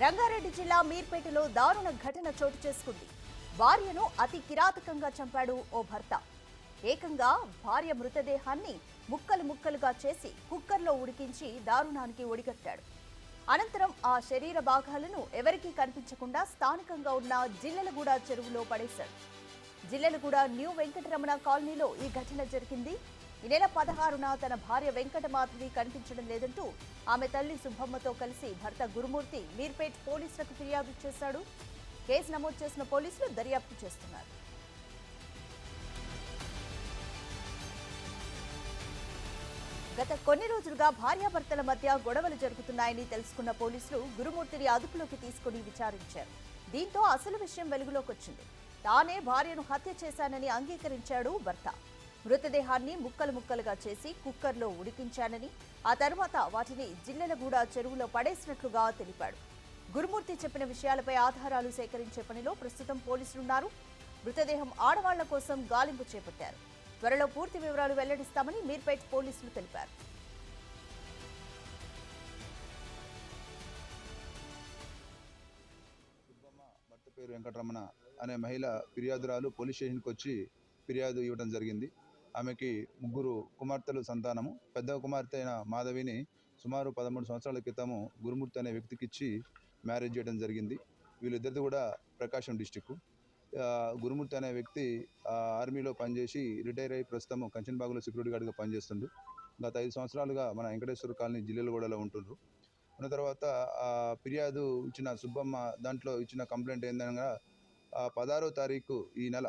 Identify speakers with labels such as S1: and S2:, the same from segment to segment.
S1: రంగారెడ్డి జిల్లా మీర్పేటలో దారుణ ఘటన చోటు చేసుకుంది. భార్యను అతి కిరాతకంగా చంపాడు ఓ భర్త. ఏకంగా భార్య మృతదేహాన్ని ముక్కలు ముక్కలుగా చేసి కుక్కర్లో ఉడికించి దారుణానికి ఒడిగట్టాడు. అనంతరం ఆ శరీర భాగాలను ఎవరికీ కనిపించకుండా స్థానికంగా ఉన్న జిల్లెలగూడ చెరువులో పడేశాడు. జిల్లెలగూడ న్యూ వెంకటరమణ కాలనీలో ఈ ఘటన జరిగింది. ఈ నెల 16న తన భార్య వెంకటమాధవి కనిపించడం లేదంటూ ఆమె తల్లి సుబ్బమ్మతో కలిసి భర్త గురుమూర్తి మీర్పేట్ పోలీసులకు ఫిర్యాదు చేశాడు. కేసు నమోదు చేసిన పోలీసులు దర్యాప్తు చేస్తున్నారు. గత కొన్ని రోజులుగా భార్యాభర్తల మధ్య గొడవలు జరుగుతున్నాయని తెలుసుకున్న పోలీసులు గురుమూర్తిని అదుపులోకి తీసుకుని విచారించారు. దీంతో అసలు విషయం వెలుగులోకి వచ్చింది. తానే భార్యను హత్య చేశానని అంగీకరించాడు భర్త. మృతదేహాన్ని ముక్కలు ముక్కలుగా చేసి కుక్కర్లో ఉడికించానని, ఆ తర్వాత వాటిని జిల్లెలగూడ చెరువులో పడేసినట్లుగా తెలిపాడు. గురుమూర్తి చెప్పిన విషయాలపై ఆధారాలు సేకరించే పనిలో ప్రస్తుతం పోలీసులున్నారు. మృతదేహం ఆడవాళ్ల కోసం గాలింపు చేపట్టారు. త్వరలో పూర్తి వివరాలు వెల్లడిస్తామని మీర్పేట్ పోలీసులు తెలిపారు.
S2: భర్త పేరు వెంకటరమణ అనే మహిళ ఫిర్యాదురాలు పోలీస్ స్టేషన్కి వచ్చి ఫిర్యాదు ఇవ్వడం జరిగింది. ఆమెకి 3 కుమార్తెలు సంతానము. పెద్ద కుమార్తె అయిన మాధవిని సుమారు 13 సంవత్సరాల క్రితము గురుమూర్తి అనే వ్యక్తికి ఇచ్చి మ్యారేజ్ చేయడం జరిగింది. వీళ్ళిద్దరిది కూడా ప్రకాశం డిస్టిక్. గురుమూర్తి అనే వ్యక్తి ఆర్మీలో పనిచేసి రిటైర్ అయ్యి ప్రస్తుతం కంచన్బాగులో సెక్యూరిటీ గార్డ్గా పనిచేస్తుండు. గత 5 సంవత్సరాలుగా మన వెంకటేశ్వర కాలనీ జిల్లెలగూడలో ఉంటుండ్రు. ఉన్న తర్వాత ఫిర్యాదు ఇచ్చిన సుబ్బమ్మ దాంట్లో ఇచ్చిన కంప్లైంట్ ఏందనగా 16వ తారీఖు ఈ నెల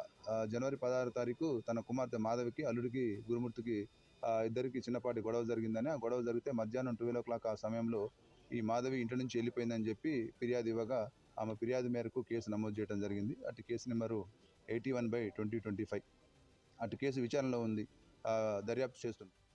S2: జనవరి 16వ తారీఖు తన కుమార్తె మాధవికి అల్లుడికి గురుమూర్తికి ఇద్దరికి చిన్నపాటి గొడవ జరిగిందని, ఆ గొడవ జరిగితే మధ్యాహ్నం 12 o'clock ఆ సమయంలో ఈ మాధవి ఇంటి నుంచి వెళ్ళిపోయిందని చెప్పి ఫిర్యాదు ఇవ్వగా ఆమె ఫిర్యాదు మేరకు కేసు నమోదు చేయడం జరిగింది. అటు కేసు నెంబరు 81/2025. అటు కేసు విచారణలో ఉంది, దర్యాప్తు చేస్తుంది.